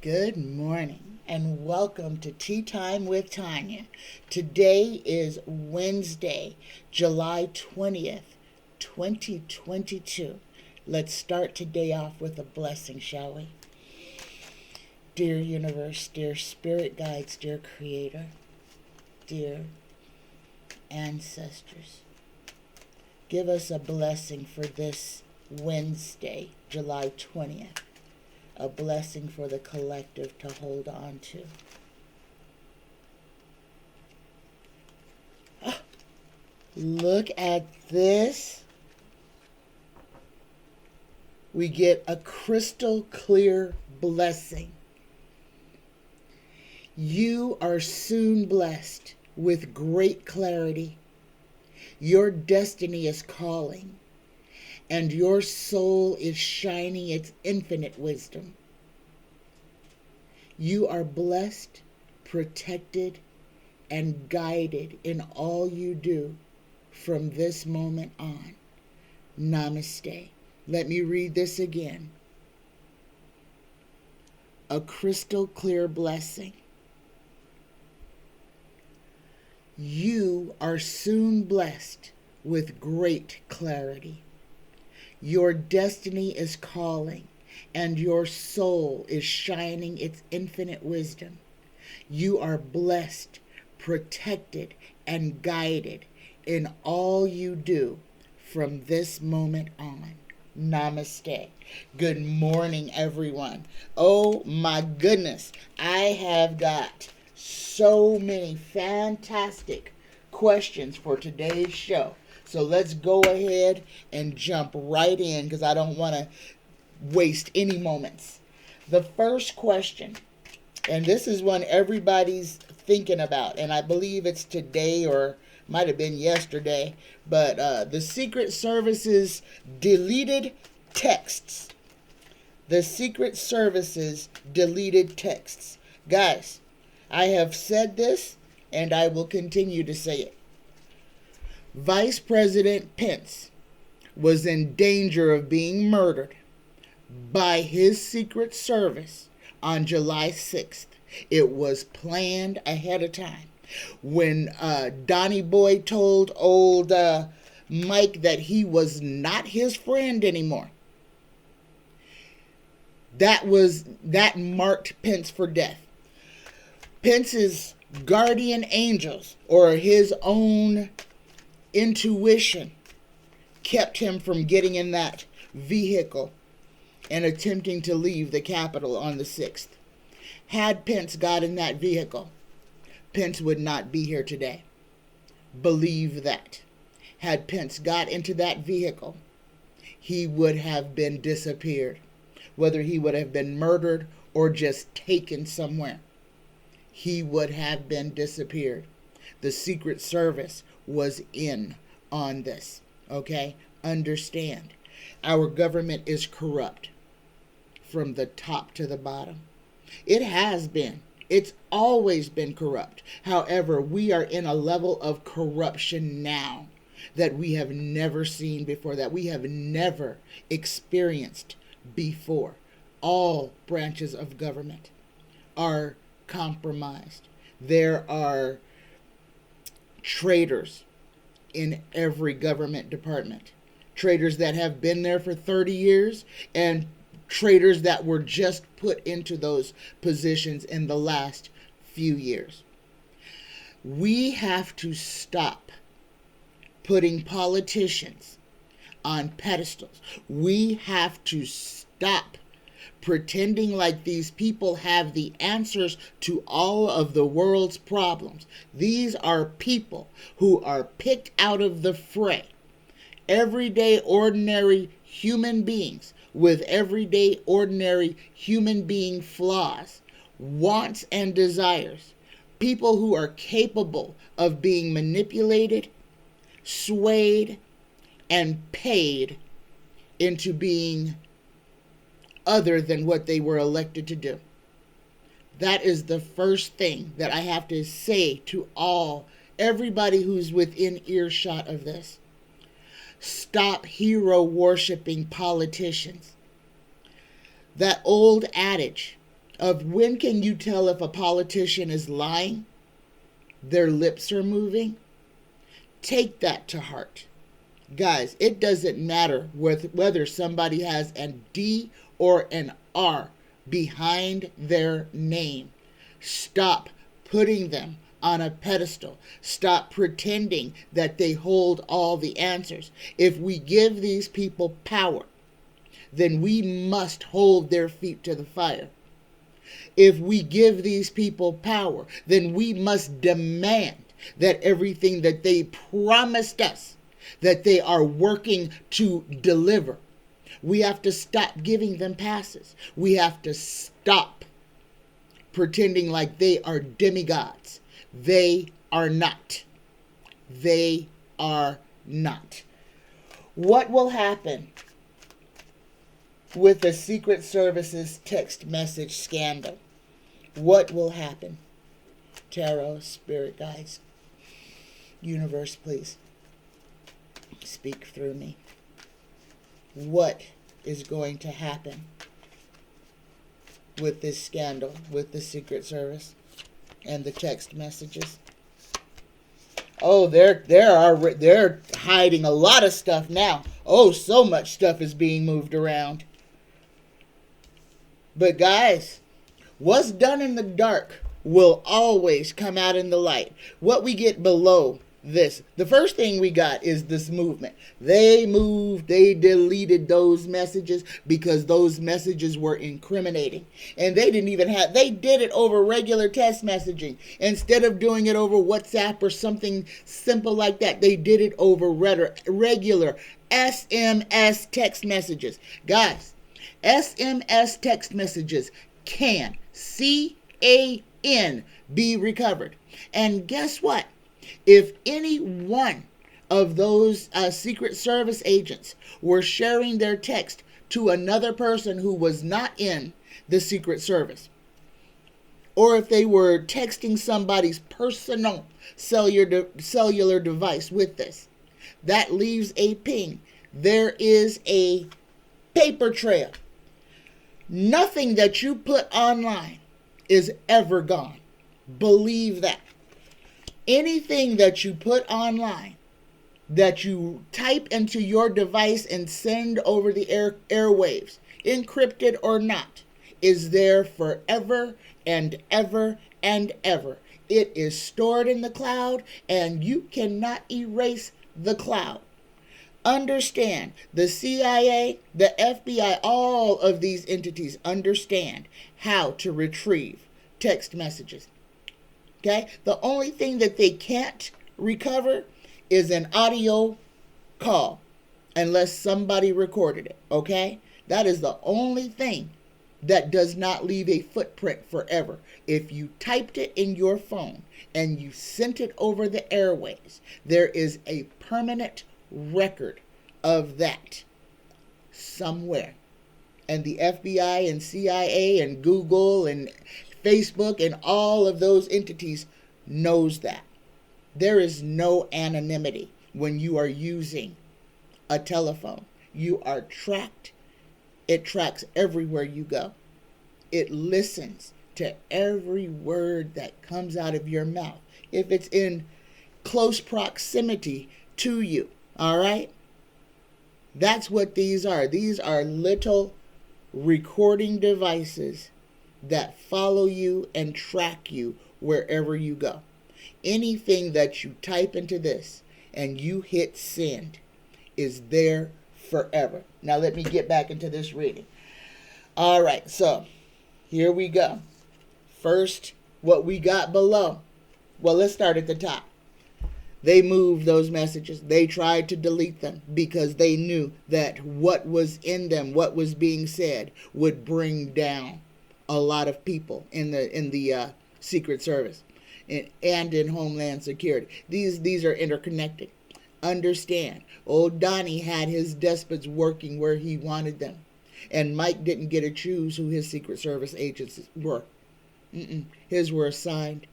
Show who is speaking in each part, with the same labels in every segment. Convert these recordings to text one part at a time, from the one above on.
Speaker 1: Good morning and welcome to Tea Time with Tanya. Today is Wednesday, July 20th, 2022. Let's start today off with a blessing, shall we? Dear universe, dear spirit guides, dear creator, dear ancestors, give us a blessing for this Wednesday, July 20th. A blessing for the collective to hold on to. Look at this. We get a crystal clear blessing. You are soon blessed with great clarity. Your destiny is calling, and your soul is shining its infinite wisdom. You are blessed, protected, and guided in all you do from this moment on. Namaste. Let me read this again. A crystal clear blessing. You are soon blessed with great clarity. Your destiny is calling, and your soul is shining its infinite wisdom. You are blessed, protected, and guided in all you do from this moment on. Namaste. Good morning, everyone. Oh my goodness, I have got so many fantastic questions for today's show. So let's go ahead and jump right in because I don't want to waste any moments. The first question, and this is one everybody's thinking about, and I believe it's today or might have been yesterday, but the Secret Service's deleted texts. The Secret Service's deleted texts. Guys, I have said this and I will continue to say it. Vice President Pence was in danger of being murdered by his Secret Service on July 6th. It was planned ahead of time. When Donnie Boy told old Mike that he was not his friend anymore, that marked Pence for death. Pence's guardian angels, or his own intuition, kept him from getting in that vehicle and attempting to leave the Capitol on the 6th. Had Pence got in that vehicle, Pence would not be here today. Believe that. Had Pence got into that vehicle, he would have been disappeared. Whether he would have been murdered or just taken somewhere, he would have been disappeared. The Secret Service was in on this, okay? Understand, our government is corrupt from the top to the bottom. It has been. It's always been corrupt. However, we are in a level of corruption now that we have never seen before, that we have never experienced before. All branches of government are compromised. There are traitors in every government department. Traitors that have been there for 30 years and traitors that were just put into those positions in the last few years. We have to stop putting politicians on pedestals. We have to stop pretending like these people have the answers to all of the world's problems. These are people who are picked out of the fray. Everyday, ordinary human beings with everyday, ordinary human being flaws, wants, and desires. People who are capable of being manipulated, swayed, and paid into being other than what they were elected to do. That is the first thing that I have to say to everybody who's within earshot of this. Stop hero worshiping politicians. That old adage of when can you tell if a politician is lying? Their lips are moving. Take that to heart. Guys, it doesn't matter whether somebody has a D or an R behind their name. Stop putting them on a pedestal. Stop pretending that they hold all the answers. If we give these people power, then we must hold their feet to the fire. If we give these people power, then we must demand that everything that they promised us, that they are working to deliver. We have to stop giving them passes. We have to stop pretending like they are demigods. They are not. They are not. What will happen with the Secret Service's text message scandal? What will happen? Tarot, spirit guides, universe, please speak through me. What is going to happen with this scandal with the Secret Service and the text messages? Oh, they're hiding a lot of stuff now. Oh, so much stuff is being moved around. But guys, what's done in the dark will always come out in the light. What we get below this, the first thing we got is this movement. They deleted those messages because those messages were incriminating. And they did it over regular text messaging. Instead of doing it over WhatsApp or something simple like that, they did it over regular SMS text messages. Guys, SMS text messages can, C-A-N, be recovered. And guess what? If any one of those Secret Service agents were sharing their text to another person who was not in the Secret Service, or if they were texting somebody's personal cellular device with this, that leaves a ping. There is a paper trail. Nothing that you put online is ever gone. Believe that. Anything that you put online, that you type into your device and send over the airwaves, encrypted or not, is there forever and ever and ever. It is stored in the cloud, and you cannot erase the cloud. Understand, the CIA, the FBI, all of these entities understand how to retrieve text messages. Okay? The only thing that they can't recover is an audio call, unless somebody recorded it. Okay? That is the only thing that does not leave a footprint forever. If you typed it in your phone and you sent it over the airways, there is a permanent record of that somewhere. And the FBI and CIA and Google and Facebook and all of those entities knows that. There is no anonymity when you are using a telephone. You are tracked. It tracks everywhere you go. It listens to every word that comes out of your mouth, if it's in close proximity to you. All right? That's what these are. These are little recording devices that follow you and track you wherever you go. Anything that you type into this and you hit send is there forever. Now let me get back into this reading. All right, so here we go. First, what we got below. Well, let's start at the top. They moved those messages. They tried to delete them because they knew that what was in them, what was being said, would bring down a lot of people in the Secret Service and in Homeland Security. These are interconnected. Understand, old Donnie had his despots working where he wanted them, and Mike didn't get to choose who his Secret Service agents were. His were assigned.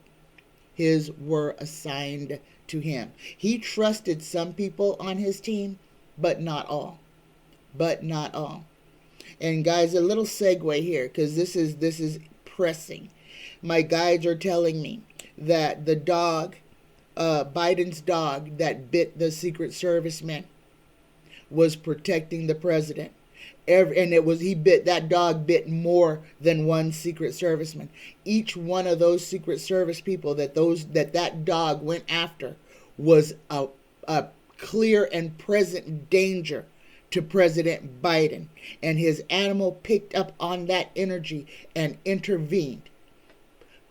Speaker 1: His were assigned to him. He trusted some people on his team, but not all. But not all. And guys, a little segue here, because this is pressing. My guides are telling me that the dog, Biden's dog that bit the Secret Service man, was protecting the president. And that dog bit more than one Secret Serviceman. Each one of those Secret Service people that dog went after was a clear and present danger to President Biden. And his animal picked up on that energy and intervened.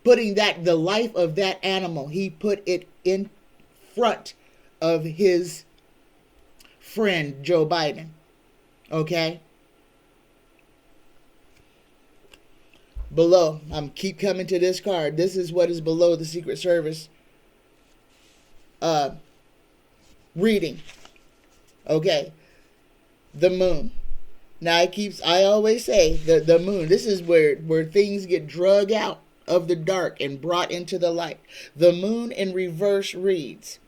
Speaker 1: Putting the life of that animal, he put it in front of his friend, Joe Biden. Okay? Below, I'm keep coming to this card. This is what is below the Secret Service reading. Okay. The moon. Now I always say the moon. This is where things get drug out of the dark and brought into the light. The moon in reverse reads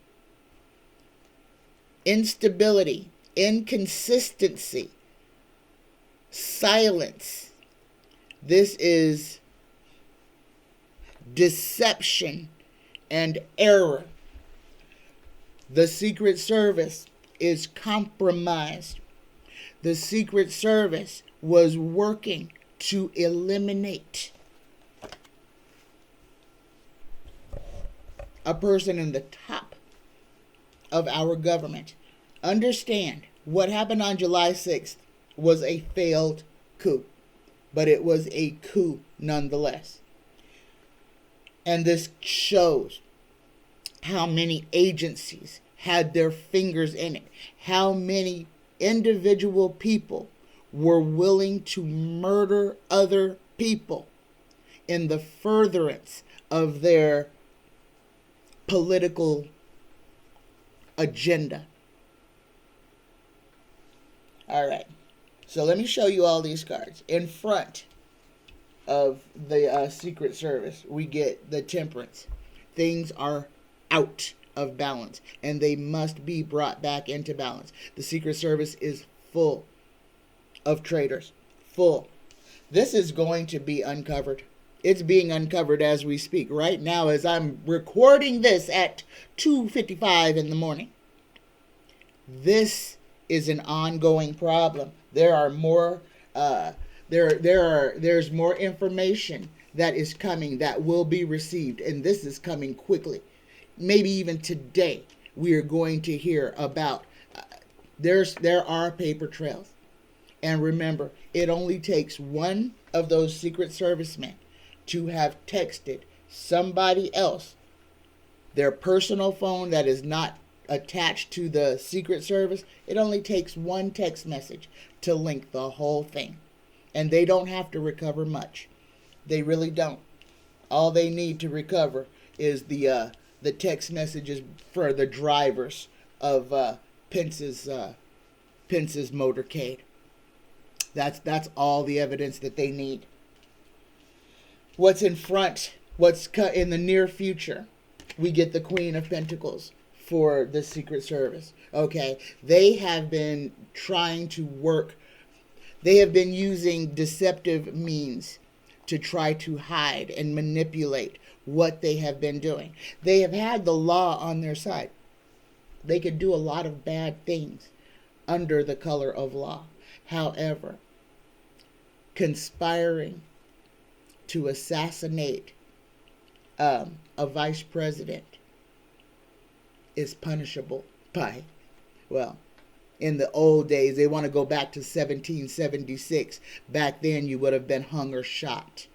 Speaker 1: instability, inconsistency, silence. This is deception and error. The Secret Service is compromised. The Secret Service was working to eliminate a person in the top of our government. Understand, what happened on July 6th was a failed coup, but it was a coup nonetheless. And this shows how many agencies had their fingers in it, how many individual people were willing to murder other people in the furtherance of their political agenda. All right. So let me show you all these cards. In front of the Secret Service, we get the Temperance. Things are out of balance, and they must be brought back into balance. The Secret Service is full of traitors. Full. This is going to be uncovered. It's being uncovered as we speak right now as I'm recording this at 2:55 in the morning. This is an ongoing problem. There are more there's more information that is coming that will be received, and this is coming quickly. Maybe even today we are going to hear about there are paper trails. And remember, it only takes one of those Secret Servicemen to have texted somebody else their personal phone that is not attached to the Secret Service. It only takes one text message to link the whole thing. And they don't have to recover much. They really don't. All they need to recover is the text messages for the drivers of Pence's motorcade. That's all the evidence that they need. What's in front? What's in the near future? We get the Queen of Pentacles for the Secret Service. Okay, they have been trying to work. They have been using deceptive means to try to hide and manipulate what they have been doing. They have had the law on their side. They could do a lot of bad things under the color of law. However, conspiring to assassinate a vice president is punishable by, well, in the old days, they want to go back to 1776. Back then, you would have been hung or shot.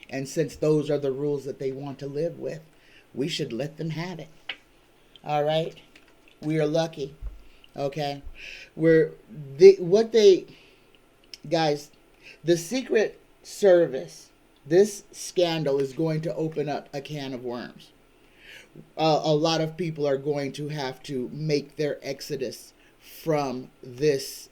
Speaker 1: And since those are the rules that they want to live with, we should let them have it. All right? We are lucky. Okay? Guys, the Secret Service, this scandal is going to open up a can of worms. A lot of people are going to have to make their exodus from this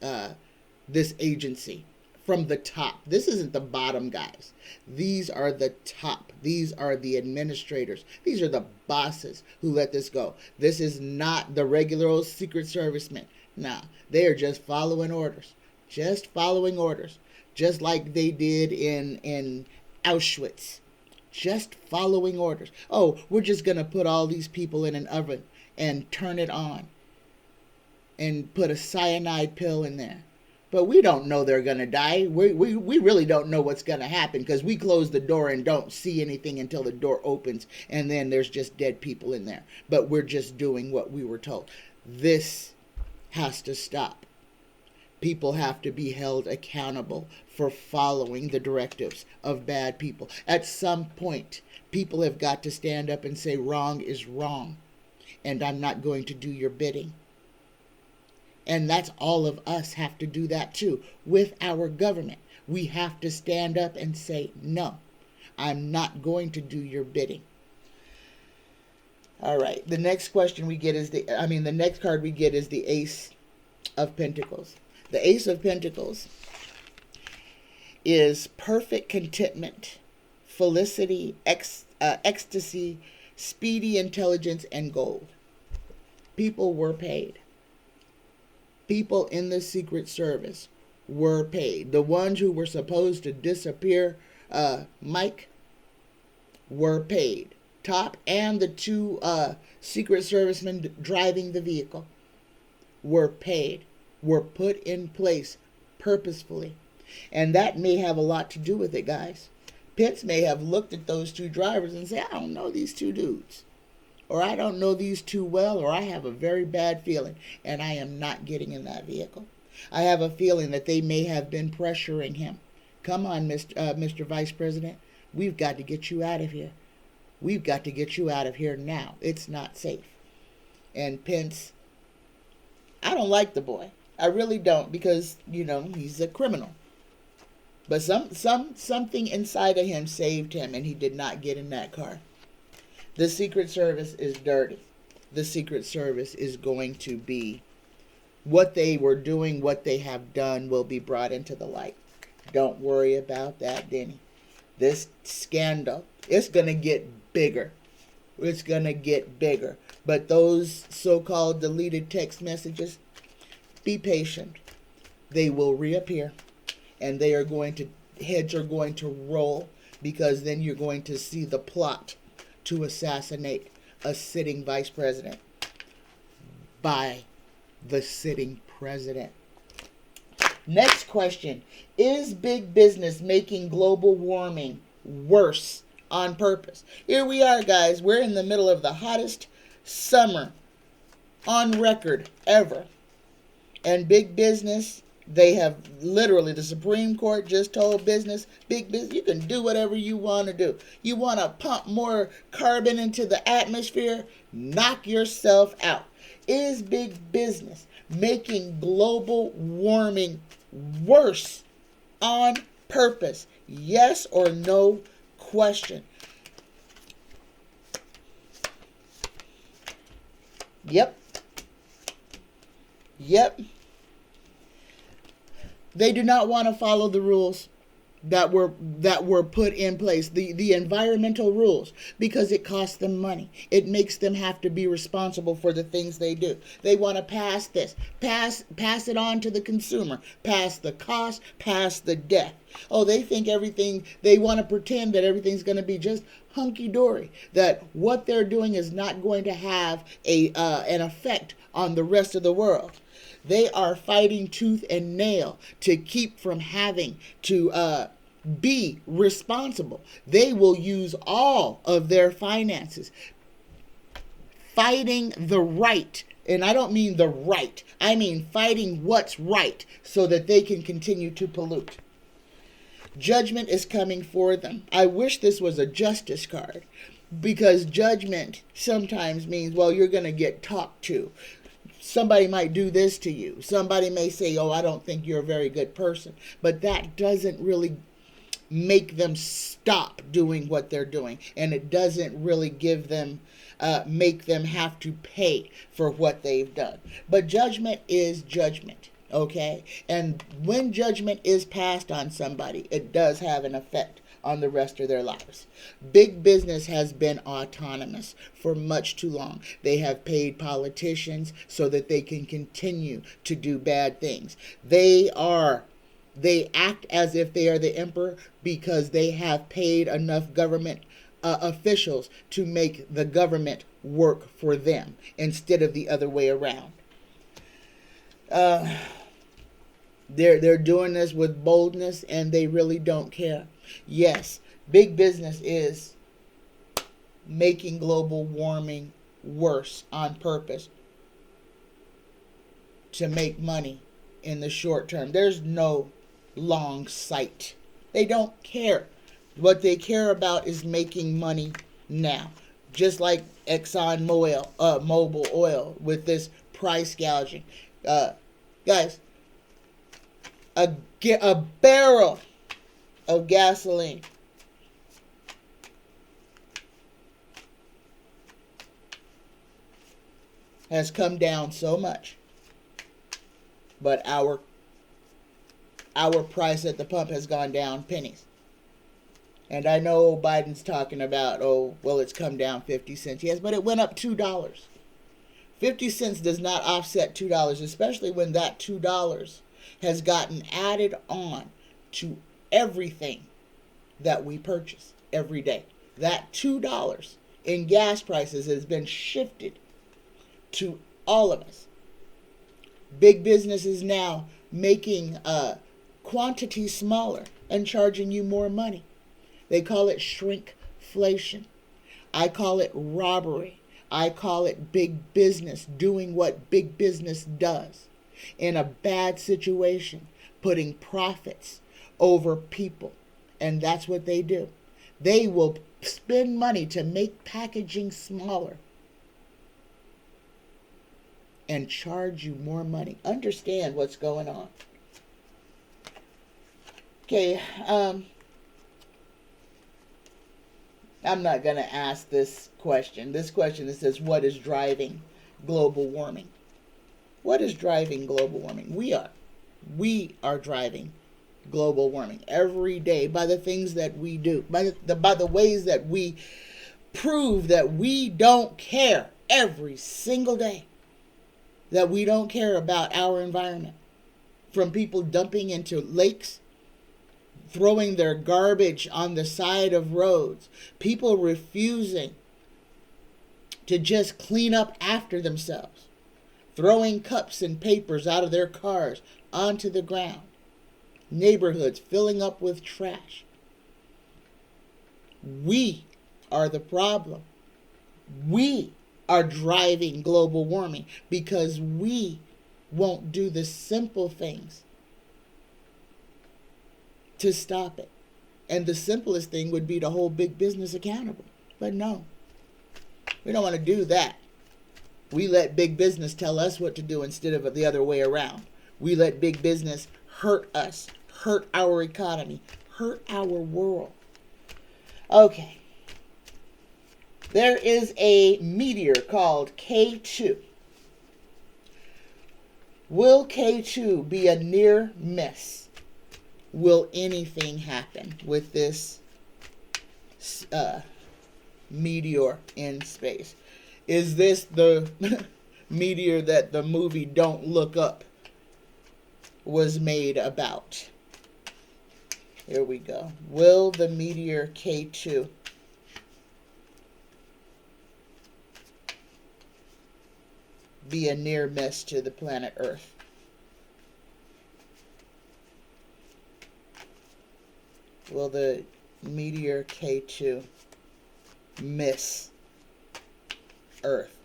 Speaker 1: agency, from the top. This isn't the bottom, guys. These are the top. These are the administrators. These are the bosses who let this go. This is not the regular old Secret Servicemen. Nah, they are just following orders. Just following orders. Just like they did in Auschwitz, just following orders. Oh, we're just going to put all these people in an oven and turn it on and put a cyanide pill in there. But we don't know they're going to die. We really don't know what's going to happen because we close the door and don't see anything until the door opens, and then there's just dead people in there. But we're just doing what we were told. This has to stop. People have to be held accountable for following the directives of bad people. At some point, people have got to stand up and say wrong is wrong, and I'm not going to do your bidding. And that's all of us have to do that too. With our government, we have to stand up and say, no, I'm not going to do your bidding. All right. The next question we get is the next card we get is the Ace of Pentacles. The Ace of Pentacles is perfect contentment, felicity, ecstasy, speedy intelligence, and gold. People were paid. People in the Secret Service were paid. The ones who were supposed to disappear, Mike, were paid. Top and the two Secret Servicemen driving the vehicle were paid, were put in place purposefully. And that may have a lot to do with it, guys. Pitts may have looked at those two drivers and said, I don't know these two dudes. Or I don't know these two well, or I have a very bad feeling, and I am not getting in that vehicle. I have a feeling that they may have been pressuring him. Come on, Mr. Vice President. We've got to get you out of here. We've got to get you out of here now. It's not safe. And Pence, I don't like the boy. I really don't, because, he's a criminal. But something inside of him saved him, and he did not get in that car. The Secret Service is dirty. The Secret Service is going to be, what they were doing, what they have done will be brought into the light. Don't worry about that, Denny. This scandal, it's going to get bigger. It's going to get bigger. But those so-called deleted text messages, be patient. They will reappear. And heads are going to roll, because then you're going to see the plot to assassinate a sitting vice president by the sitting president. Next question. Is big business making global warming worse on purpose? Here we are, guys. We're in the middle of the hottest summer on record ever. And big business, they have literally, the Supreme Court just told big business, you can do whatever you want to do. You want to pump more carbon into the atmosphere? Knock yourself out. Is big business making global warming worse on purpose? Yes or no question. Yep. They do not want to follow the rules that were put in place, the environmental rules, because it costs them money. It makes them have to be responsible for the things they do. They want to pass it on to the consumer, pass the cost, pass the debt. Oh, they think they want to pretend that everything's going to be just hunky-dory, that what they're doing is not going to have an effect on the rest of the world. They are fighting tooth and nail to keep from having to be responsible. They will use all of their finances fighting the right. And I don't mean the right. I mean fighting what's right so that they can continue to pollute. Judgment is coming for them. I wish this was a justice card, because judgment sometimes means, well, you're going to get talked to. Somebody might do this to you. Somebody may say, oh, I don't think you're a very good person. But that doesn't really make them stop doing what they're doing. And it doesn't really make them have to pay for what they've done. But judgment is judgment, okay? And when judgment is passed on somebody, it does have an effect on the rest of their lives. Big business has been autonomous for much too long. They have paid politicians so that they can continue to do bad things. They are They act as if they are the emperor because they have paid enough government officials to make the government work for them instead of the other way around. They're doing this with boldness, and they really don't care. Yes, big business is making global warming worse on purpose to make money in the short term. There's no long sight. They don't care. What they care about is making money now. Just like Mobil Oil with this price gouging. Guys, a barrel of gasoline has come down so much, but our price at the pump has gone down pennies. And I know Biden's talking about, oh, well, it's come down 50 cents. Yes, but it went up $2. 50 cents does not offset $2, especially when that $2 has gotten added on to everything that we purchase every day. That $2 in gas prices has been shifted to all of us. Big business is now making quantity smaller and charging you more money. They call it shrinkflation. I call it robbery. I call it big business doing what big business does in a bad situation, putting profits over people. And that's what they do. They will spend money to make packaging smaller and charge you more money. Understand what's going on. Okay, I'm not going to ask this question. This question that says, what is driving global warming? What is driving global warming? We are driving global warming every day by the things that we do, by the ways that we prove that we don't care every single day, that we don't care about our environment. From people dumping into lakes, throwing their garbage on the side of roads, people refusing to just clean up after themselves, throwing cups and papers out of their cars onto the ground, neighborhoods filling up with trash. We are the problem. We are driving global warming because we won't do the simple things to stop it. And the simplest thing would be to hold big business accountable. But no, we don't want to do that. We let big business tell us what to do instead of the other way around. We let big business hurt us, hurt our economy, hurt our world. Okay. There is a meteor called K2. Will K2 be a near miss? Will anything happen with this meteor in space? Is this the meteor that the movie Don't Look Up was made about? Here we go. Will the meteor K2 be a near miss to the planet Earth? Will the meteor K2 miss Earth?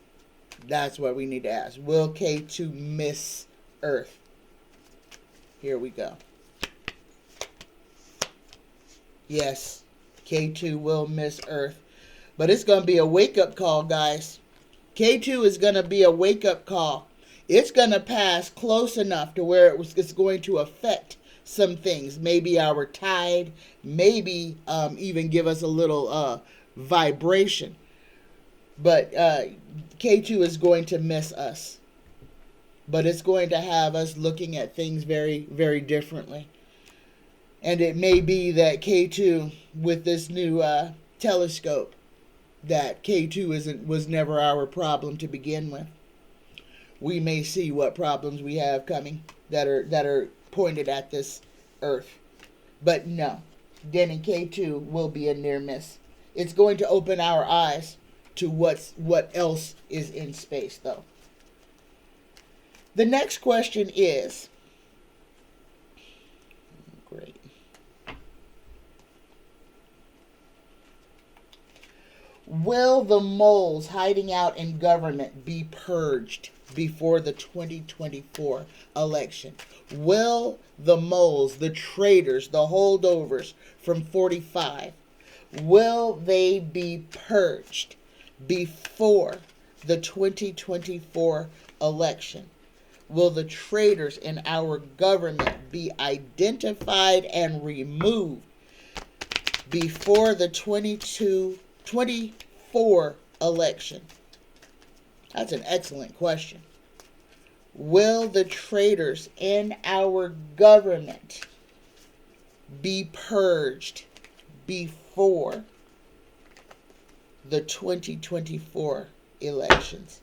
Speaker 1: That's what we need to ask. Will K2 miss Earth? Here we go. Yes, K2 will miss Earth. But it's going to be a wake-up call, guys. K2 is going to be a wake-up call. It's going to pass close enough to where it's going to affect some things. Maybe our tide, maybe even give us a little vibration. But K2 is going to miss us. But it's going to have us looking at things very, very differently. And it may be that K2, with this new telescope, that K2 was never our problem to begin with. We may see what problems we have coming that are pointed at this Earth. But no, Denny K2 will be a near miss. It's going to open our eyes to what else is in space, though. The next question is, great. Will the moles hiding out in government be purged before the 2024 election? Will the moles, the traitors, the holdovers from 45, will they be purged before the 2024 election? Will the traitors in our government be identified and removed before the 2024 election? That's an excellent question. Will the traitors in our government be purged before the 2024 elections?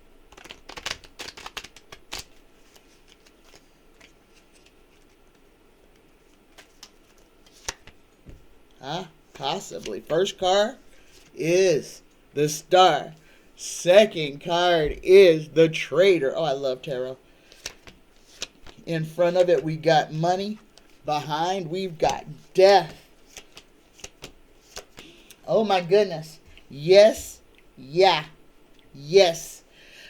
Speaker 1: Possibly. First card is the Star. Second card is the Traitor. Oh, I love tarot. In front of it, we got money. Behind, we've got death. Oh, my goodness. Yes. Yeah. Yes.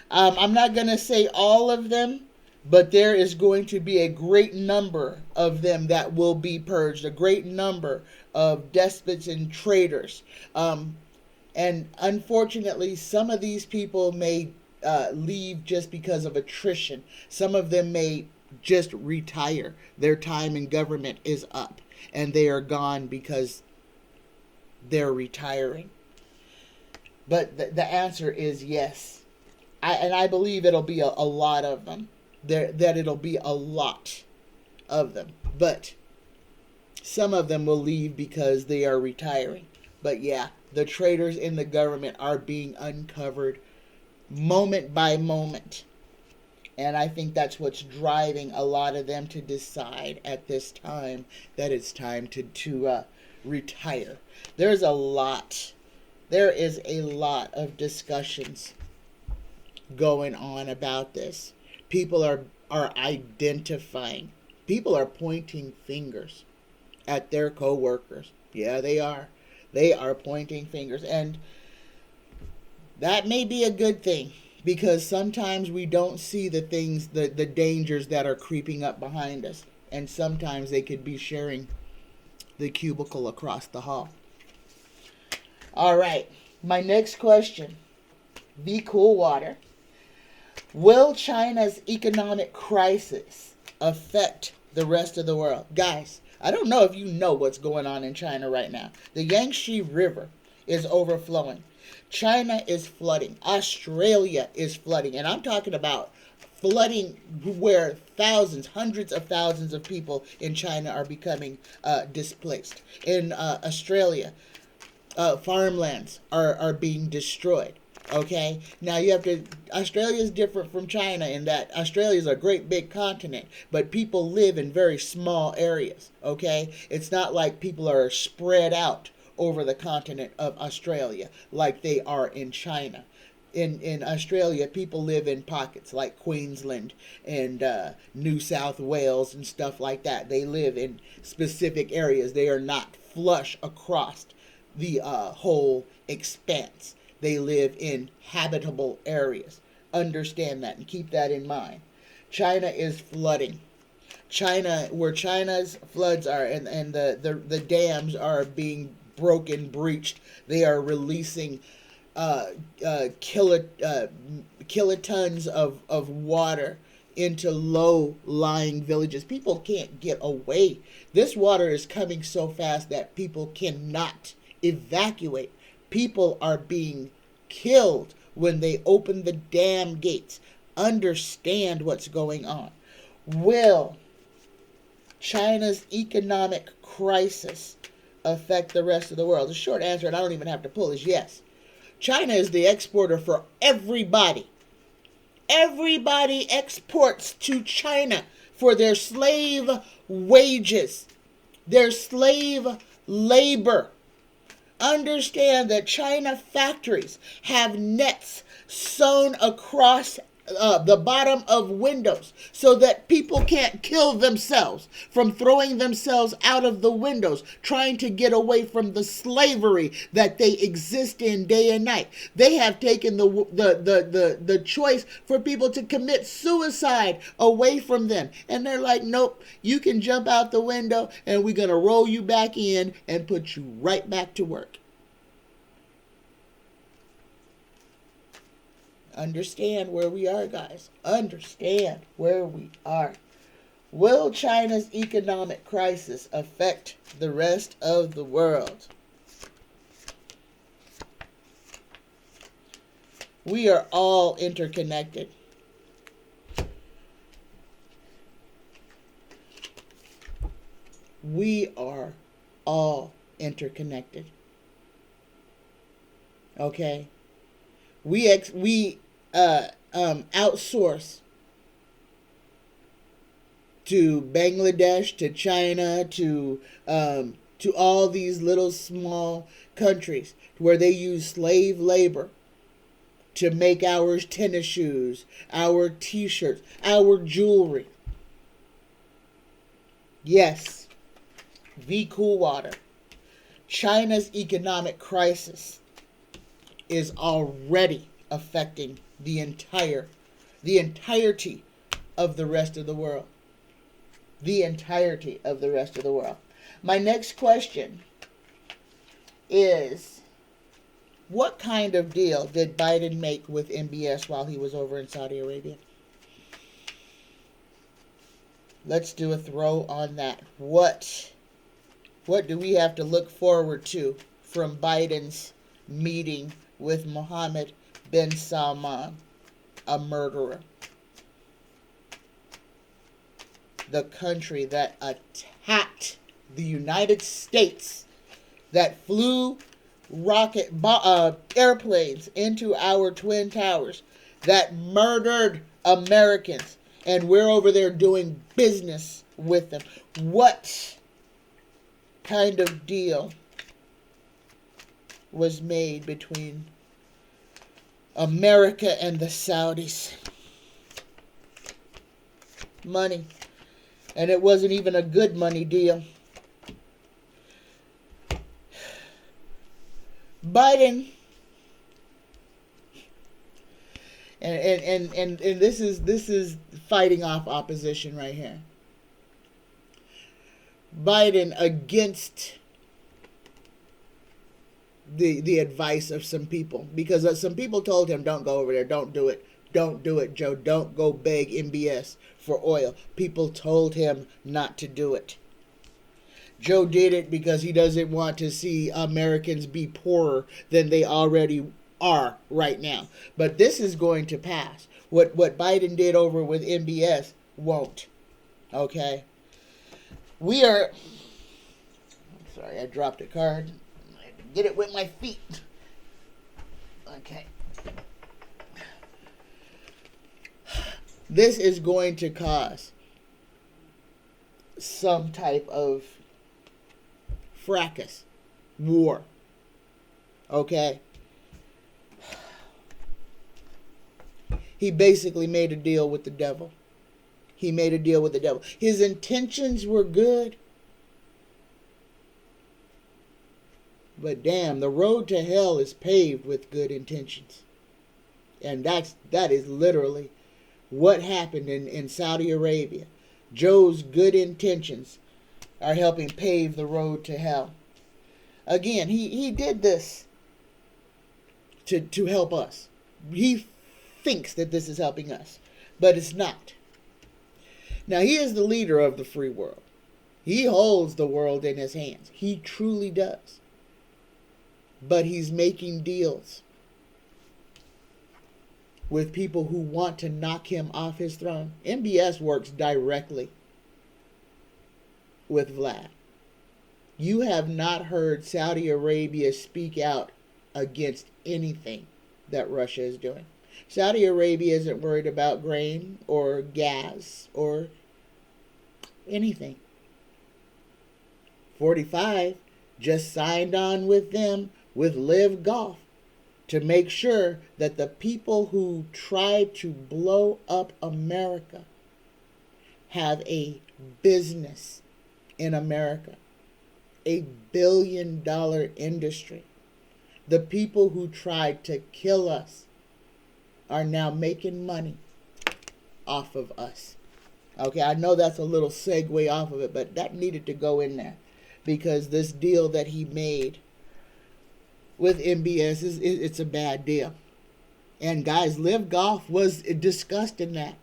Speaker 1: I'm not going to say all of them, but there is going to be a great number of them that will be purged. A great number of despots and traitors. And unfortunately, some of these people may leave just because of attrition. Some of them may just retire. Their time in government is up, and they are gone because they're retiring. But the answer is yes. I believe it'll be a lot of them. That it'll be a lot of them. But some of them will leave because they are retiring. But yeah, the traitors in the government are being uncovered moment by moment. And I think that's what's driving a lot of them to decide at this time that it's time to retire. There is a lot of discussions going on about this. People are identifying. People are pointing fingers at their co-workers. Yeah, they are. They are pointing fingers. And that may be a good thing, because sometimes we don't see the things, the dangers that are creeping up behind us. And sometimes they could be sharing the cubicle across the hall. All right. My next question. VCOOLWATER. Will China's economic crisis affect the rest of the world? Guys, I don't know if you know what's going on in China right now. The Yangtze River is overflowing. China is flooding. Australia is flooding. And I'm talking about flooding where thousands, hundreds of thousands of people in China are becoming displaced. In Australia, farmlands are being destroyed. Okay, now Australia is different from China in that Australia is a great big continent, but people live in very small areas. Okay, it's not like people are spread out over the continent of Australia like they are in China. In Australia, people live in pockets like Queensland and New South Wales and stuff like that. They live in specific areas. They are not flush across the whole expanse. They live in habitable areas. Understand that and keep that in mind. China is flooding. Where China's floods are and the dams are being broken, breached, they are releasing kilotons of water into low-lying villages. People can't get away. This water is coming so fast that people cannot evacuate. People are being killed when they open the dam gates. Understand what's going on. Will China's economic crisis affect the rest of the world? The short answer, and I don't even have to pull, is yes. China is the exporter for everybody. Everybody exports to China for their slave wages. They're slave labor. Understand that China factories have nets sewn across the bottom of windows so that people can't kill themselves from throwing themselves out of the windows, trying to get away from the slavery that they exist in day and night. They have taken the choice for people to commit suicide away from them. And they're like, nope, you can jump out the window and we're going to roll you back in and put you right back to work. Understand where we are, guys. Understand where we are. Will China's economic crisis affect the rest of the world? We are all interconnected. We are all interconnected. Okay? We outsource to Bangladesh, to China, to all these little small countries where they use slave labor to make our tennis shoes, our t-shirts, our jewelry. Yes, VCOOLWATER. China's economic crisis is already affecting the entirety of the rest of the world. The entirety of the rest of the world. My next question is, what kind of deal did Biden make with MBS while he was over in Saudi Arabia? Let's do a throw on that. What do we have to look forward to from Biden's meeting with Mohammed bin Salman, a murderer? The country that attacked the United States, that flew airplanes into our Twin Towers, that murdered Americans, and we're over there doing business with them. What kind of deal was made between America and the Saudis? Money. And it wasn't even a good money deal. Biden, and this is fighting off opposition right here. Biden against the advice of some people, because some people told him, don't go over there, don't do it, Joe, don't go beg MBS for oil. People told him not to do it. Joe did it because he doesn't want to see Americans be poorer than they already are right now. But this is going to pass. What Biden did over with MBS won't. Okay? We are... Sorry, I dropped a card. I had to get it with my feet. Okay. This is going to cause some type of fracas, war. Okay? He basically made a deal with the devil. He made a deal with the devil. His intentions were good. But damn, the road to hell is paved with good intentions. And that is literally what happened in Saudi Arabia. Joe's good intentions are helping pave the road to hell. Again, he did this to help us. He thinks that this is helping us, but it's not. Now, he is the leader of the free world. He holds the world in his hands. He truly does. But he's making deals with people who want to knock him off his throne. MBS works directly with Vlad. You have not heard Saudi Arabia speak out against anything that Russia is doing. Saudi Arabia isn't worried about grain or gas or anything. 45 just signed on with them with Live Golf to make sure that the people who tried to blow up America have a business in America, a billion-dollar industry. The people who tried to kill us are now making money off of us. Okay, I know that's a little segue off of it, but that needed to go in there because this deal that he made with MBS it's a bad deal. And guys, Live Golf was discussed in that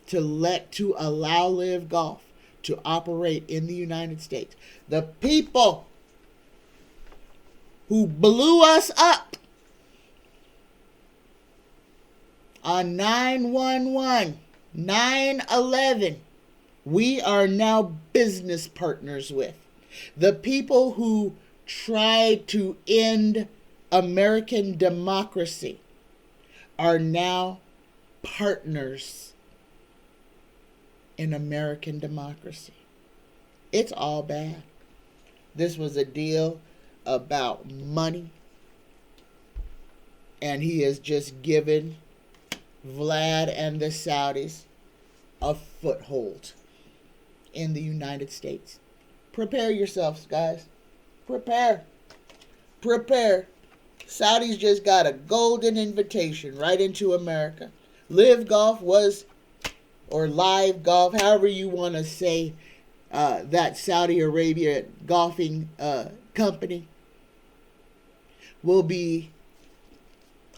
Speaker 1: to allow Live Golf to operate in the United States. The people who blew us up on 9/11, 9/11, we are now business partners with. The people who tried to end American democracy are now partners in American democracy. It's all bad. This was a deal about money, and he has just given Vlad and the Saudis a foothold in the United States. Prepare yourselves, guys. Prepare. Saudis just got a golden invitation right into America. Live Golf was, or Live Golf, however you want to say, that Saudi Arabia golfing company will be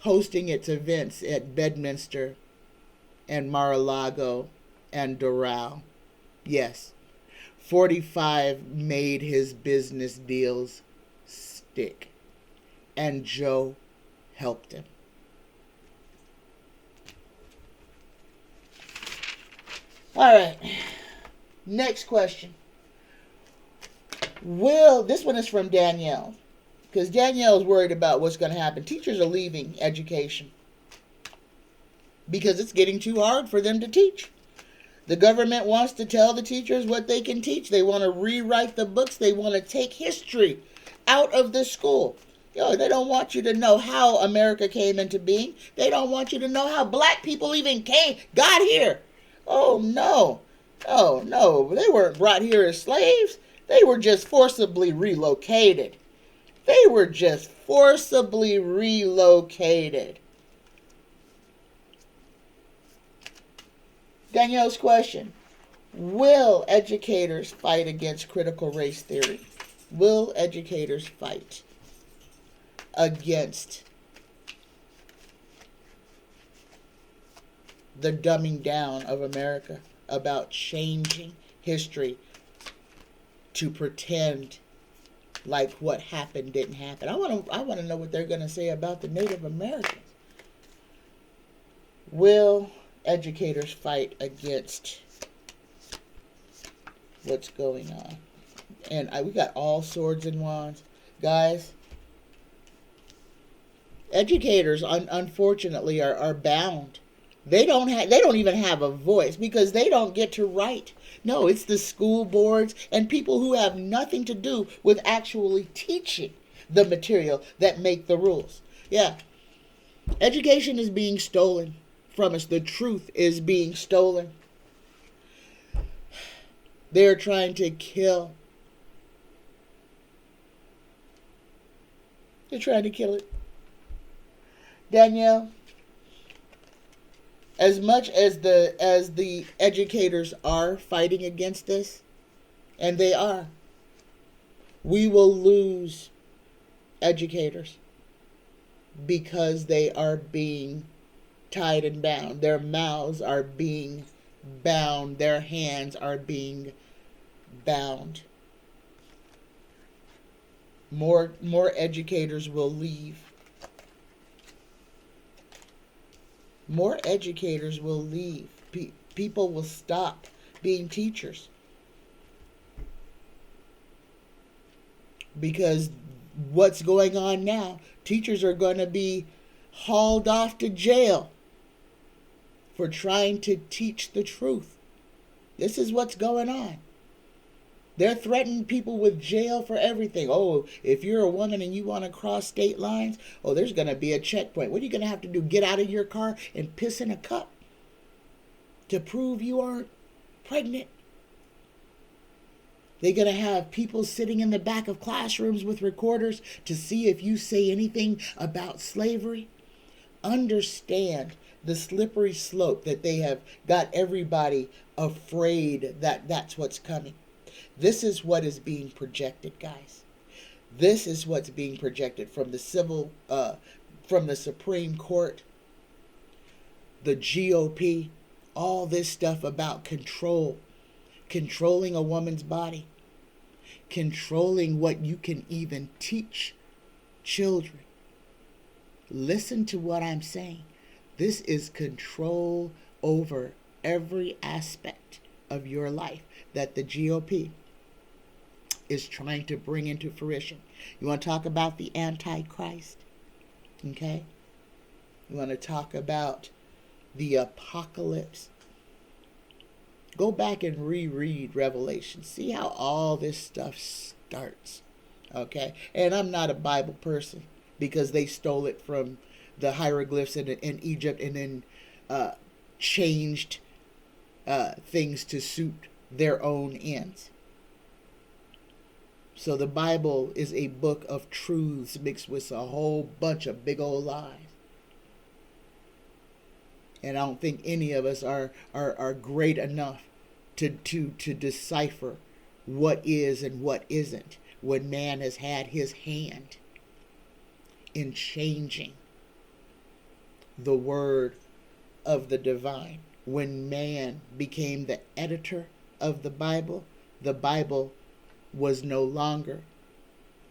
Speaker 1: hosting its events at Bedminster and Mar-a-Lago and Doral. Yes, 45 made his business deals stick, and Joe helped him. All right, next question. This one is from Danielle, because Danielle is worried about what's going to happen. Teachers are leaving education because it's getting too hard for them to teach. The government wants to tell the teachers what they can teach. They want to rewrite the books. They want to take history out of the school. They don't want you to know how America came into being. They don't want you to know how black people even got here. Oh, no. Oh, no. They weren't brought here as slaves. They were just forcibly relocated. Danielle's question: will educators fight against critical race theory? Will educators fight against the dumbing down of America about changing history to pretend like what happened didn't happen? I want to know what they're going to say about the Native Americans. Will educators fight against what's going on? And we got all swords and wands, guys. Educators, unfortunately, are bound. They don't even have a voice because they don't get to write. No, it's the school boards and people who have nothing to do with actually teaching the material that make the rules. Yeah. Education is being stolen from us. The truth is being stolen. They're trying to kill. They're trying to kill it. Danielle, as much as the educators are fighting against this, and they are, we will lose educators because they are being tied and bound. Their mouths are being bound. Their hands are being bound. More educators will leave. More educators will leave. People will stop being teachers because what's going on now, teachers are going to be hauled off to jail for trying to teach the truth. This is what's going on. They're threatening people with jail for everything. Oh, if you're a woman and you want to cross state lines, oh, there's going to be a checkpoint. What are you going to have to do? Get out of your car and piss in a cup to prove you aren't pregnant? They're going to have people sitting in the back of classrooms with recorders to see if you say anything about slavery. Understand the slippery slope that they have got everybody afraid that that's what's coming. This is what is being projected, guys. This is what's being projected from the from the Supreme Court, the GOP, all this stuff about controlling a woman's body, controlling what you can even teach children. Listen to what I'm saying. This is control over every aspect of your life that the GOP is trying to bring into fruition. You want to talk about the Antichrist? Okay? You want to talk about the apocalypse? Go back and reread Revelation. See how all this stuff starts. Okay? And I'm not a Bible person because they stole it from the hieroglyphs in Egypt and then changed things to suit their own ends. So the Bible is a book of truths mixed with a whole bunch of big old lies. And I don't think any of us are great enough to decipher what is and what isn't when man has had his hand in changing the word of the divine. When man became the editor of the Bible was no longer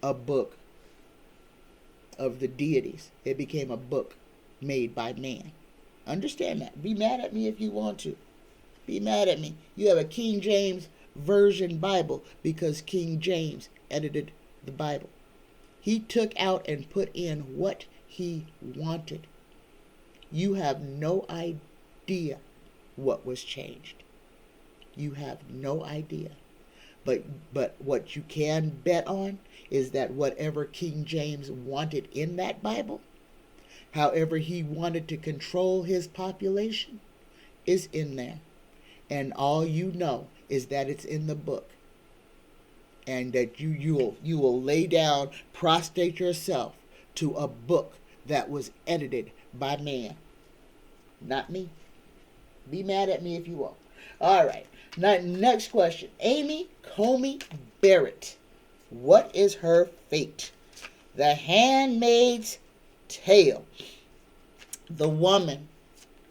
Speaker 1: a book of the deities. It became a book made by man. Understand that. Be mad at me if you want to. Be mad at me. You have a King James Version Bible because King James edited the Bible. He took out and put in what he wanted. You have no idea what was changed. You have no idea. But what you can bet on is that whatever King James wanted in that Bible, however he wanted to control his population, is in there. And all you know is that it's in the book. And that you will lay down, prostrate yourself to a book that was edited by man. Not me. Be mad at me if you want. All right. Now, next question. Amy Coney Barrett. What is her fate? The Handmaid's Tale. The woman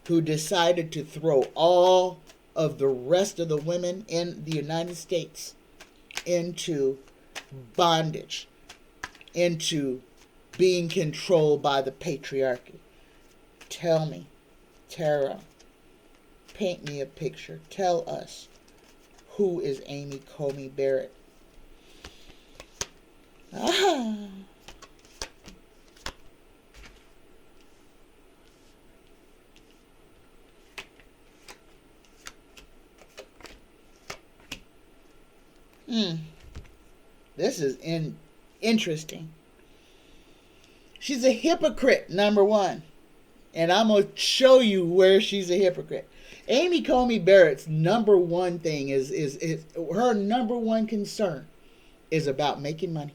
Speaker 1: who decided to throw all of the rest of the women in the United States into bondage, into being controlled by the patriarchy. Tell me, Tara, paint me a picture. Tell us, who is Amy Coney Barrett? This is interesting. She's a hypocrite, number one. And I'm going to show you where she's a hypocrite. Amy Coney Barrett's number one thing is her number one concern is about making money.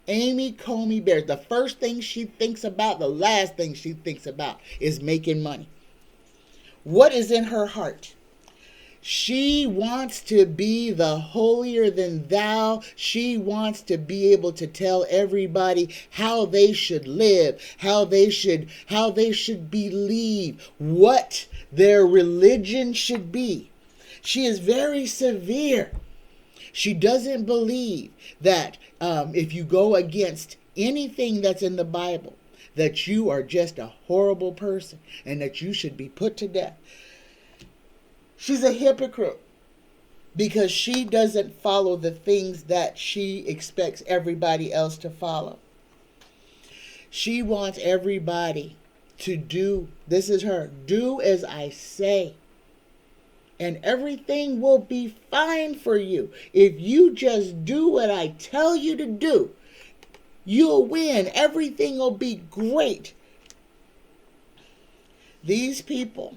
Speaker 1: Amy Coney Barrett, the first thing she thinks about, the last thing she thinks about is making money. What is in her heart? She wants to be the holier than thou. She wants to be able to tell everybody how they should live, how they should believe, what their religion should be. She is very severe. She doesn't believe that if you go against anything that's in the Bible, that you are just a horrible person and that you should be put to death. She's a hypocrite because she doesn't follow the things that she expects everybody else to follow. She wants everybody to do, this is her, do as I say and everything will be fine for you. If you just do what I tell you to do, you'll win. Everything will be great. These people,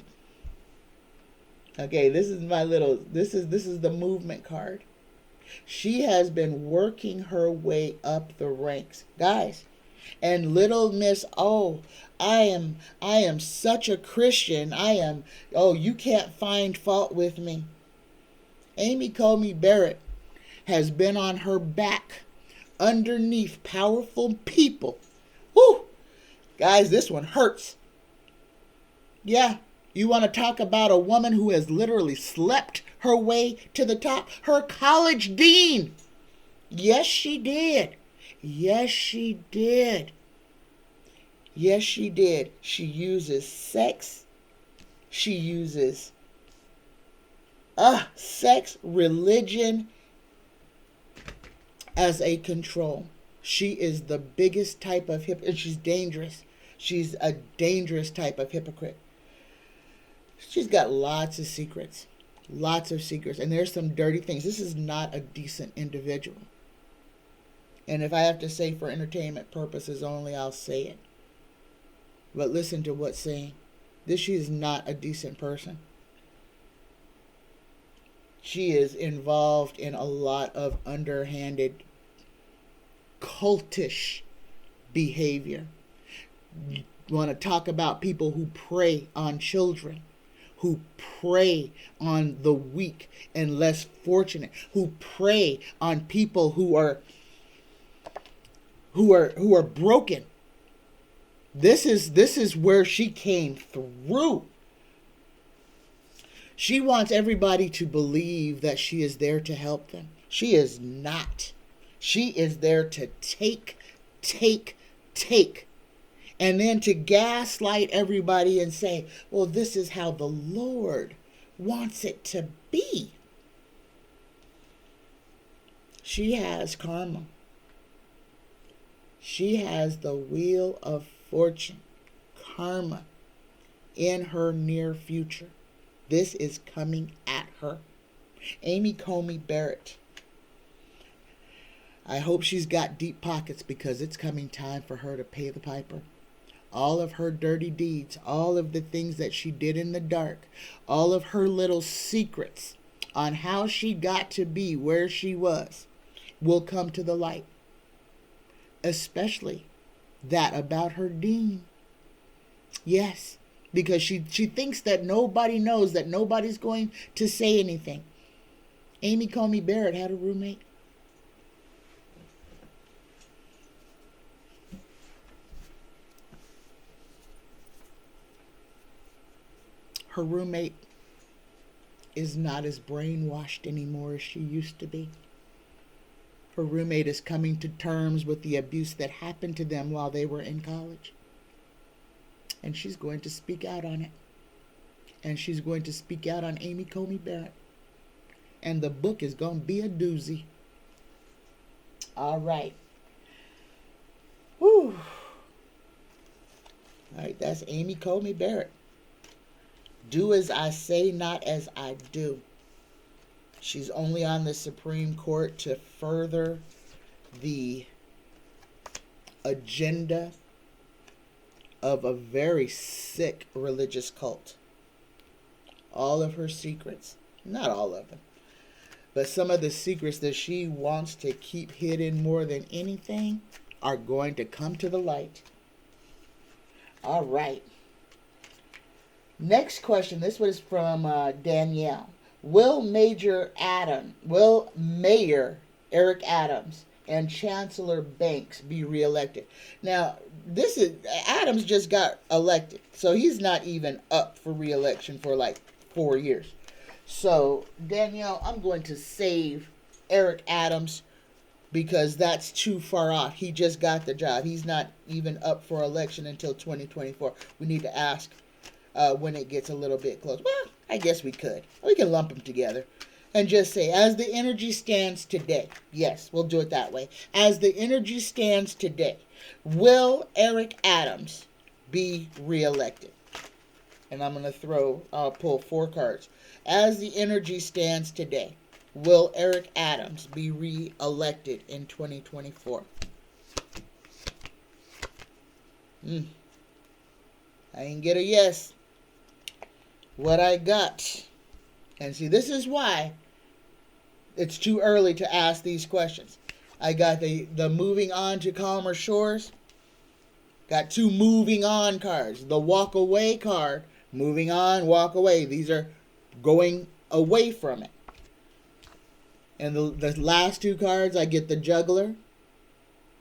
Speaker 1: okay, this is the movement card. She has been working her way up the ranks, guys. And little Miss, oh, I am such a Christian. You can't find fault with me. Amy Coney Barrett has been on her back underneath powerful people. Woo! Guys, this one hurts. Yeah, you want to talk about a woman who has literally slept her way to the top? Her college dean. Yes, she did. Yes, she did. Yes, she did. She uses sex. She uses sex, religion as a control. She is the biggest type of and she's dangerous. She's a dangerous type of hypocrite. She's got lots of secrets. Lots of secrets. And there's some dirty things. This is not a decent individual. And if I have to say for entertainment purposes only, I'll say it. But listen to what's saying. She is not a decent person. She is involved in a lot of underhanded, cultish behavior. You want to talk about people who prey on children, who prey on the weak and less fortunate, who prey on people who are broken. This is where she came through. She wants everybody to believe that she is there to help them. She is not. She is there to take, and then to gaslight everybody and say, well, this is how the Lord wants it to be. She has karma. She has the wheel of fortune, karma, in her near future. This is coming at her. Amy Coney Barrett. I hope she's got deep pockets, because it's coming time for her to pay the piper. All of her dirty deeds, all of the things that she did in the dark, all of her little secrets on how she got to be where she was will come to the light. Especially that about her dean. Yes, because she thinks that nobody knows, that nobody's going to say anything. Amy Coney Barrett had a roommate. Her roommate is not as brainwashed anymore as she used to be. Her roommate is coming to terms with the abuse that happened to them while they were in college. And she's going to speak out on it. And she's going to speak out on Amy Coney Barrett. And the book is going to be a doozy. All right. Whew. All right, that's Amy Coney Barrett. Do as I say, not as I do. She's only on the Supreme Court to further the agenda of a very sick religious cult. All of her secrets, not all of them, but some of the secrets that she wants to keep hidden more than anything are going to come to the light. All right. Next question. This was from Danielle. Will Mayor Eric Adams and Chancellor Banks be reelected? Now, Adams just got elected, so he's not even up for reelection for like 4 years. So, Danielle, I'm going to save Eric Adams because that's too far off. He just got the job. He's not even up for election until 2024. We need to ask when it gets a little bit close. Well, I guess we could. We can lump them together and just say, as the energy stands today. Yes, we'll do it that way. As the energy stands today, will Eric Adams be reelected? And I'm going to pull 4 cards. As the energy stands today, will Eric Adams be re-elected in 2024? I didn't get a yes. What I got, and see, this is why it's too early to ask these questions. I got the moving on to calmer shores. Got 2 moving on cards. The walk away card, moving on, walk away. These are going away from it. And the last 2 cards, I get the juggler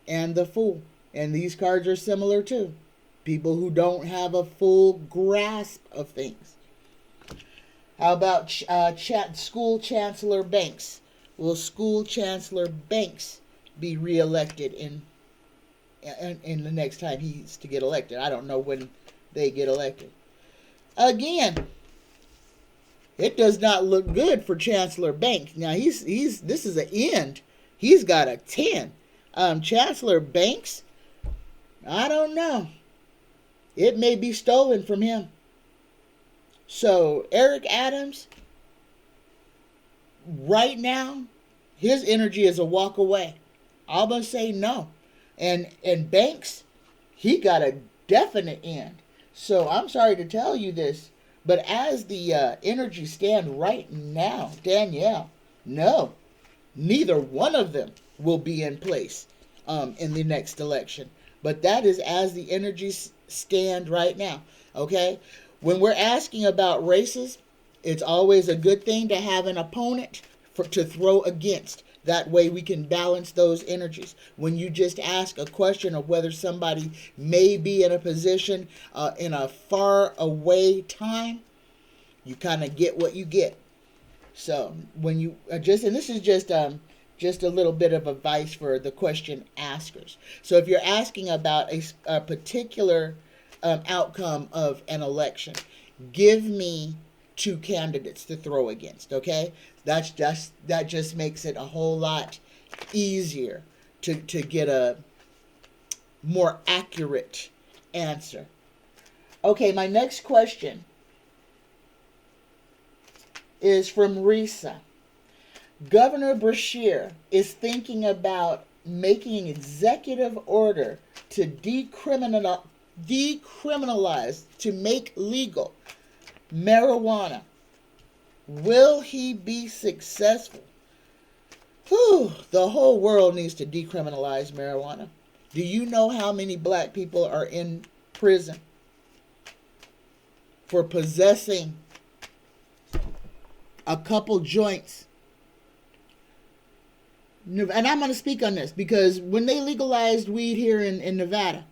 Speaker 1: and the fool. And these cards are similar too. People who don't have a full grasp of things. How about School Chancellor Banks? Will School Chancellor Banks be reelected in the next time he's to get elected? I don't know when they get elected. Again, it does not look good for Chancellor Banks. Now this is an end. He's got a 10. Chancellor Banks, I don't know. It may be stolen from him. So Eric Adams, right now, his energy is a walk away. I'm going to say no. And Banks, he got a definite end. So I'm sorry to tell you this, but as the energy stand right now, Danielle, no, neither one of them will be in place in the next election. But that is as the energies stand right now, okay? When we're asking about races, it's always a good thing to have an opponent to throw against. That way we can balance those energies. When you just ask a question of whether somebody may be in a position in a far away time, you kind of get what you get. So when you and this is just a little bit of advice for the question askers. So if you're asking about a particular outcome of an election, give me 2 candidates to throw against, okay? That just makes it a whole lot easier to get a more accurate answer. Okay, my next question is from Reesa. Governor Beshear is thinking about making an executive order to decriminalize, to make legal marijuana. Will he be successful? Whew, the whole world needs to decriminalize marijuana. Do you know how many black people are in prison for possessing a couple joints? And I'm going to speak on this because when they legalized weed here in Nevada,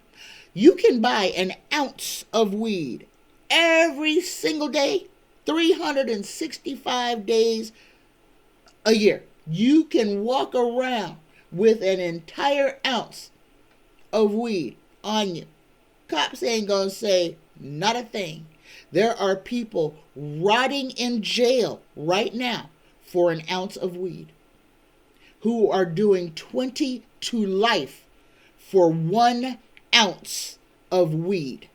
Speaker 1: you can buy an ounce of weed every single day, 365 days a year. You can walk around with an entire ounce of weed on you. Cops ain't going to say not a thing. There are people rotting in jail right now for an ounce of weed who are doing 20 to life for 1 ounce of weed.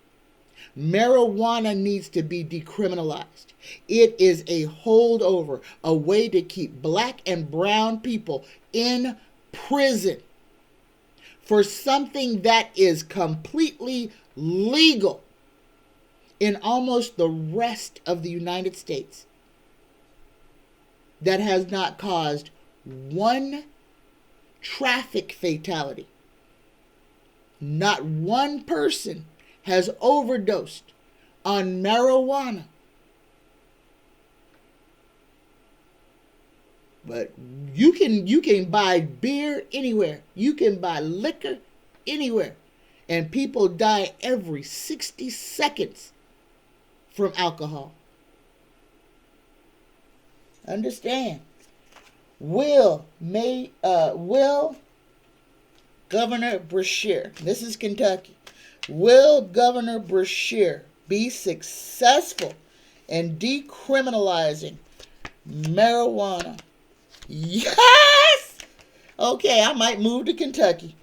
Speaker 1: Marijuana needs to be decriminalized. It is a holdover, a way to keep black and brown people in prison for something that is completely legal in almost the rest of the United States, that has not caused 1 traffic fatality. Not 1 person has overdosed on marijuana. But you can buy beer anywhere. You can buy liquor anywhere. And people die every 60 seconds from alcohol. Understand? Will Governor Beshear, this is Kentucky, will Governor Beshear be successful in decriminalizing marijuana? Yes! Okay, I might move to Kentucky.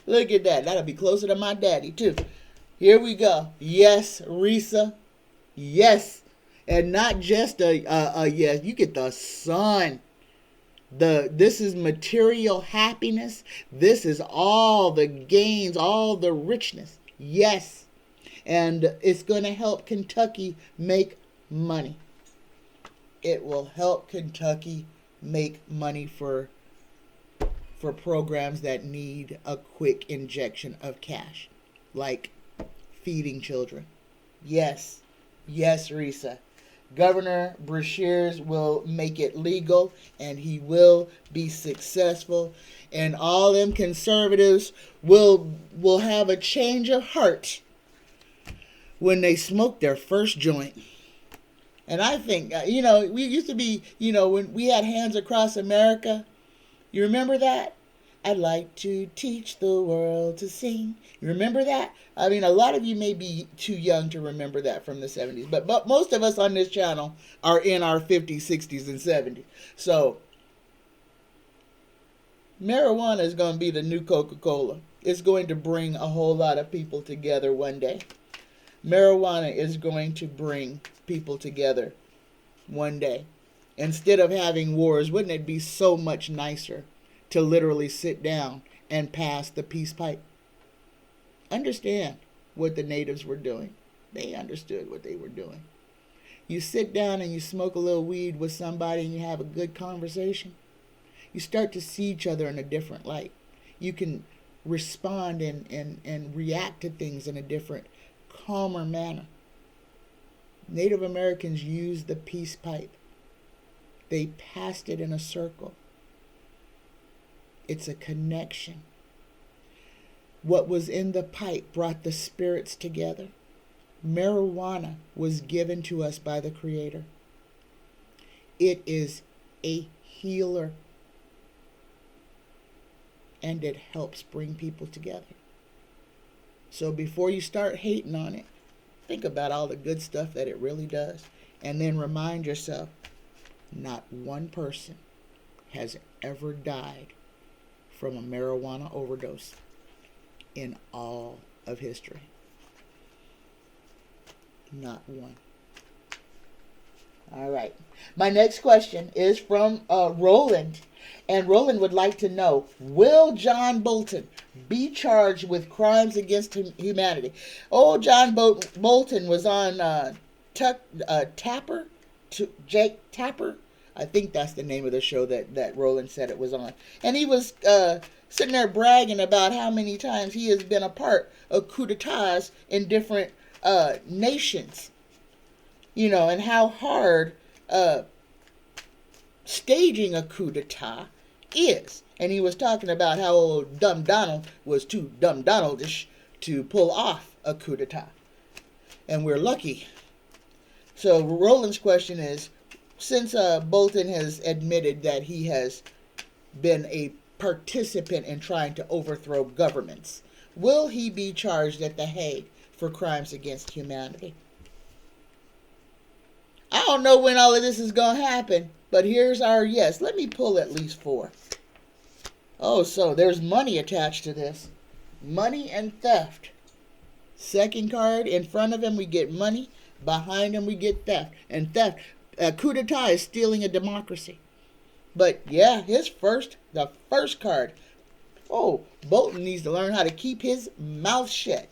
Speaker 1: Look at that. That'll be closer to my daddy, too. Here we go. Yes, Reesa. Yes. And not just a yes. You get the sun. This is material happiness. This is all the gains, all the richness. Yes. And it's going to help Kentucky make money. It will help Kentucky make money for programs that need a quick injection of cash, like feeding children. Yes. Yes, Reesa. Governor Brashears will make it legal, and he will be successful, and all them conservatives will have a change of heart when they smoke their first joint. And I think, we used to be, when we had Hands Across America, you remember that? I'd like to teach the world to sing. You remember that? I mean, a lot of you may be too young to remember that from the 70s. But most of us on this channel are in our 50s, 60s, and 70s. So, marijuana is going to be the new Coca-Cola. It's going to bring a whole lot of people together one day. Marijuana is going to bring people together one day. Instead of having wars, wouldn't it be so much nicer to literally sit down and pass the peace pipe? Understand what the natives were doing. They understood what they were doing. You sit down and you smoke a little weed with somebody and you have a good conversation. You start to see each other in a different light. You can respond and react to things in a different, calmer manner. Native Americans used the peace pipe. They passed it in a circle. It's a connection. What was in the pipe brought the spirits together. Marijuana was given to us by the Creator. It is a healer. And it helps bring people together. So before you start hating on it, think about all the good stuff that it really does. And then remind yourself, not one person has ever died from a marijuana overdose in all of history. Not one. All right. My next question is from Roland. And Roland would like to know, will John Bolton be charged with crimes against humanity? Oh, John Bolton was on Tapper? Jake Tapper? I think that's the name of the show that Roland said it was on. And he was sitting there bragging about how many times he has been a part of coup d'etats in different nations. And how hard staging a coup d'etat is. And he was talking about how old Dumb Donald was too Dumb Donaldish to pull off a coup d'etat. And we're lucky. So Roland's question is, since Bolton has admitted that he has been a participant in trying to overthrow governments, will he be charged at The Hague for crimes against humanity? I don't know when all of this is going to happen, but here's our yes. Let me pull at least 4. Oh, so there's money attached to this. Money and theft. Second card, in front of him we get money. Behind him we get theft. And theft, coup d'etat is stealing a democracy. But yeah, the first card. Oh, Bolton needs to learn how to keep his mouth shut.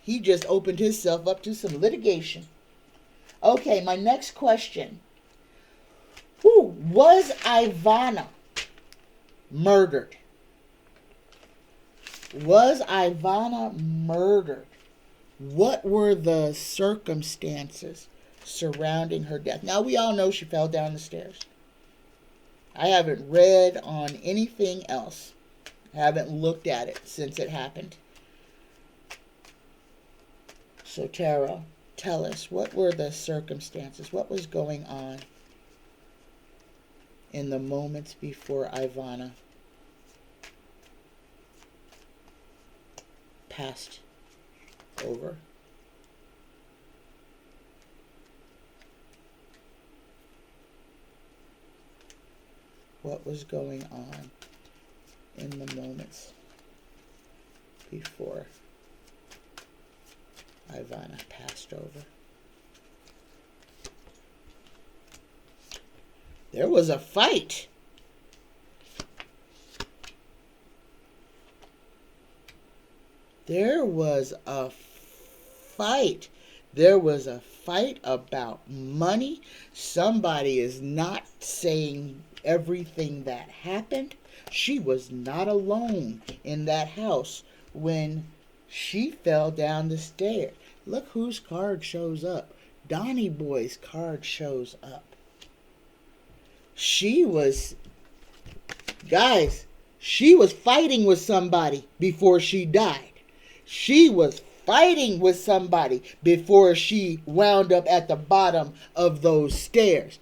Speaker 1: He just opened himself up to some litigation. Okay, my next question. Was Ivana murdered? Was Ivana murdered? What were the circumstances surrounding her death? Now, we all know she fell down the stairs. I haven't read on anything else. I haven't looked at it since it happened. So, Tara, tell us, what were the circumstances? What was going on in the moments before Ivana passed over? What was going on in the moments before Ivana passed over. There was a fight. There was a fight. There was a fight about money. Somebody is not saying everything that happened. She was not alone in that house when she fell down the stairs. Look whose card shows up. Donnie Boy's card shows up. Guys, she was fighting with somebody before she died. She was fighting with somebody before she wound up at the bottom of those stairs.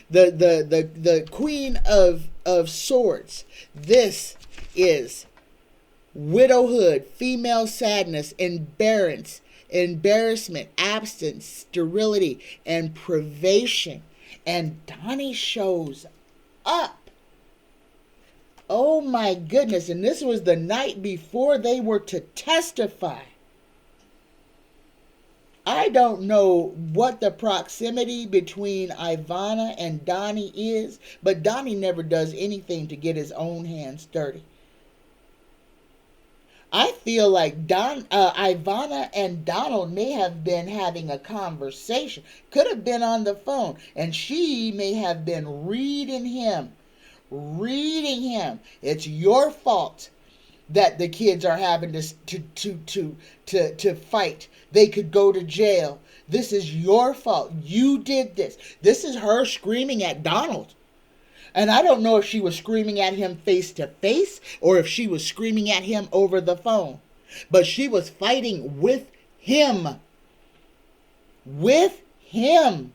Speaker 1: The Queen of Swords. This is widowhood, female sadness, embarrassment, absence, sterility, and privation. And Donnie shows up. Oh my goodness. And this was the night before they were to testify. I don't know what the proximity between Ivana and Donnie is, but Donnie never does anything to get his own hands dirty. I feel like Ivana and Donald may have been having a conversation. Could have been on the phone. And she may have been reading him. It's your fault that the kids are having to fight. They could go to jail. This is your fault. You did this. This is her screaming at Donald. And I don't know if she was screaming at him face to face or if she was screaming at him over the phone. But she was fighting with him. With him.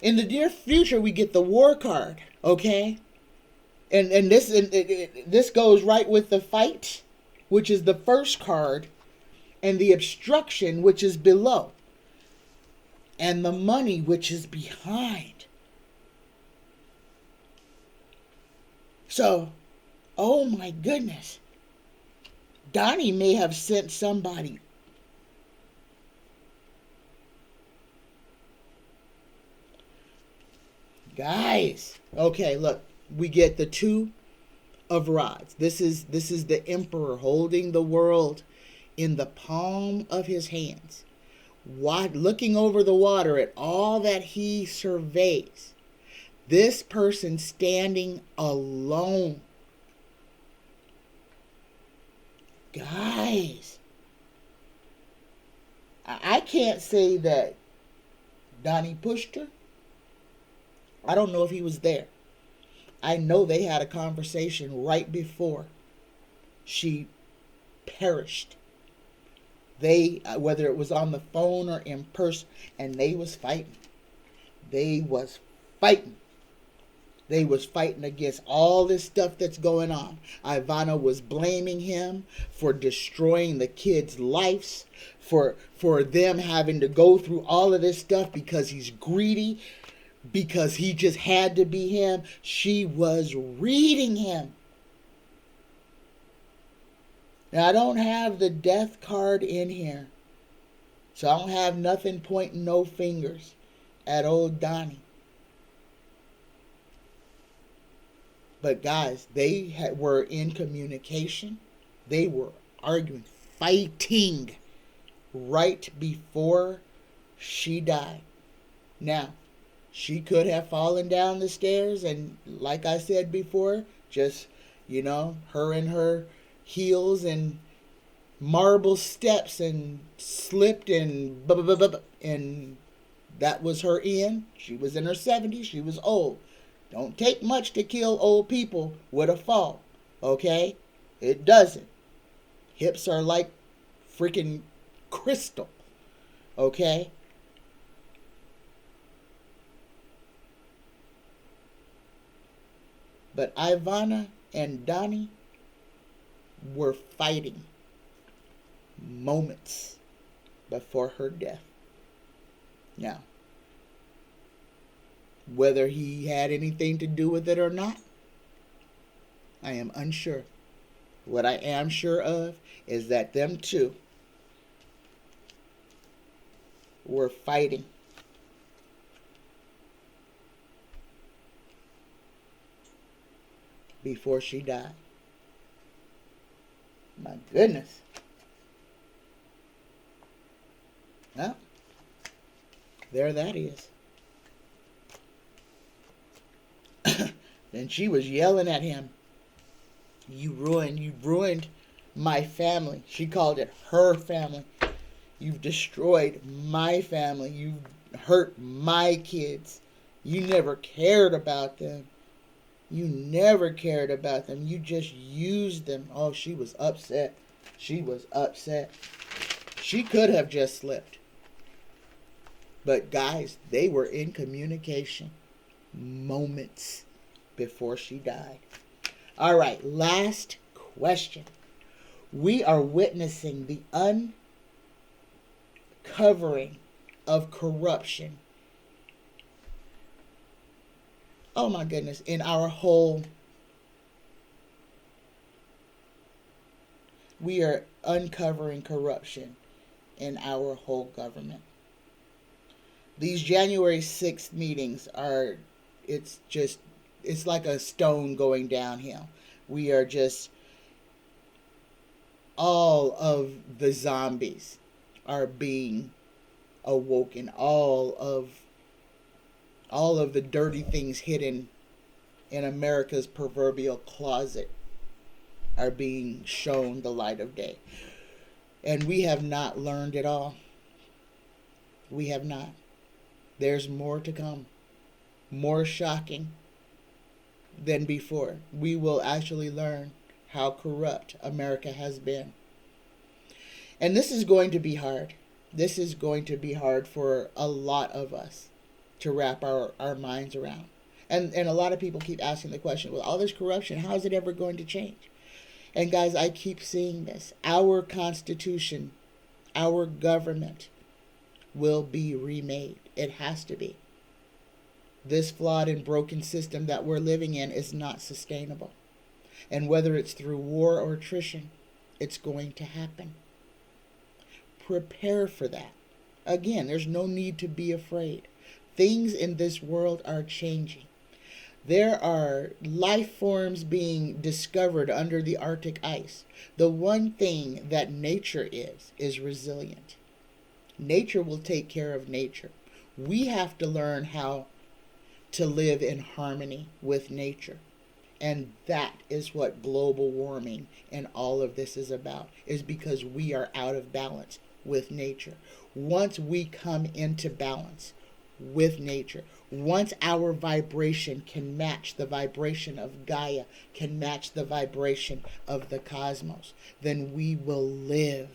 Speaker 1: In the near future, we get the war card, okay? And this goes right with the fight, which is the first card, and the obstruction, which is below, and the money, which is behind. So, oh my goodness, Donnie may have sent somebody. Guys, okay, look, we get the Two of Rods. This is the emperor holding the world in the palm of his hands, looking over the water at all that he surveys. This person standing alone. Guys, I can't say that Donnie pushed her. I don't know if he was there. I know they had a conversation right before she perished. They, whether it was on the phone or in person, and they was fighting. They was fighting. They was fighting against all this stuff that's going on. Ivana was blaming him for destroying the kids' lives, for them having to go through all of this stuff because he's greedy, because he just had to be him. She was reading him. Now, I don't have the death card in here, so I don't have nothing pointing no fingers at old Donnie. But guys, they were in communication. They were arguing, fighting right before she died. Now, she could have fallen down the stairs and, like I said before, just, her in her heels and marble steps and slipped and and that was her end. She was in her 70s. She was old. Don't take much to kill old people with a fall, okay? It doesn't. Hips are like freaking crystal, okay? But Ivana and Donnie were fighting moments before her death. Now, whether he had anything to do with it or not, I am unsure. What I am sure of is that them two were fighting. Before she died. My goodness. Well, there that is. Then she was yelling at him. You ruined my family. She called it her family. You've destroyed my family. You've hurt my kids. You never cared about them. You never cared about them. You just used them. Oh, she was upset. She was upset. She could have just slipped. But guys, they were in communication moments before she died. All right, last question. We are witnessing the uncovering of corruption. Oh my goodness, in our whole, we are uncovering corruption in our whole government. These January 6th meetings are, it's like a stone going downhill. We are just, all of the zombies are being awoken. All of the dirty things hidden in America's proverbial closet are being shown the light of day. And we have not learned it all. We have not. There's more to come. More shocking than before. We will actually learn how corrupt America has been. And this is going to be hard. This is going to be hard for a lot of us to wrap our minds around. And a lot of people keep asking the question, well, all this corruption, how is it ever going to change? And guys, I keep seeing this. Our Constitution, our government will be remade. It has to be. This flawed and broken system that we're living in is not sustainable. And whether it's through war or attrition, it's going to happen. Prepare for that. Again, there's no need to be afraid. Things in this world are changing. There are life forms being discovered under the Arctic ice. The one thing that nature is resilient. Nature will take care of nature. We have to learn how to live in harmony with nature. And that is what global warming and all of this is about, is because we are out of balance with nature. Once we come into balance with nature, once our vibration can match the vibration of Gaia, can match the vibration of the cosmos, then we will live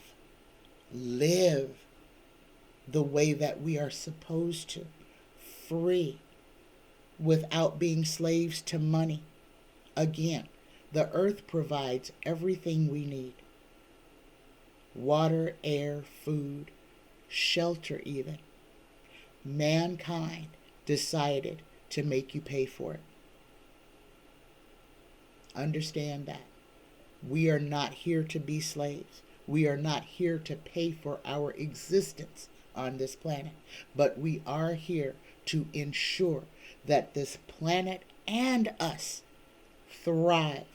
Speaker 1: the way that we are supposed to, free, without being slaves to money. Again, the earth provides everything we need. Water, air, food, shelter even. Mankind decided to make you pay for it. Understand that. We are not here to be slaves. We are not here to pay for our existence on this planet. But we are here to ensure that this planet and us thrive.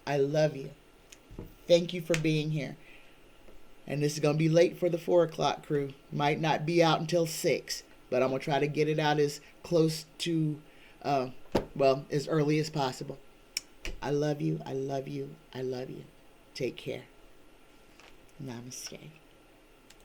Speaker 1: I love you. Thank you for being here. And this is going to be late for the 4 o'clock crew. Might not be out until 6. But I'm going to try to get it out as close to, as early as possible. I love you. I love you. I love you. Take care. Namaste.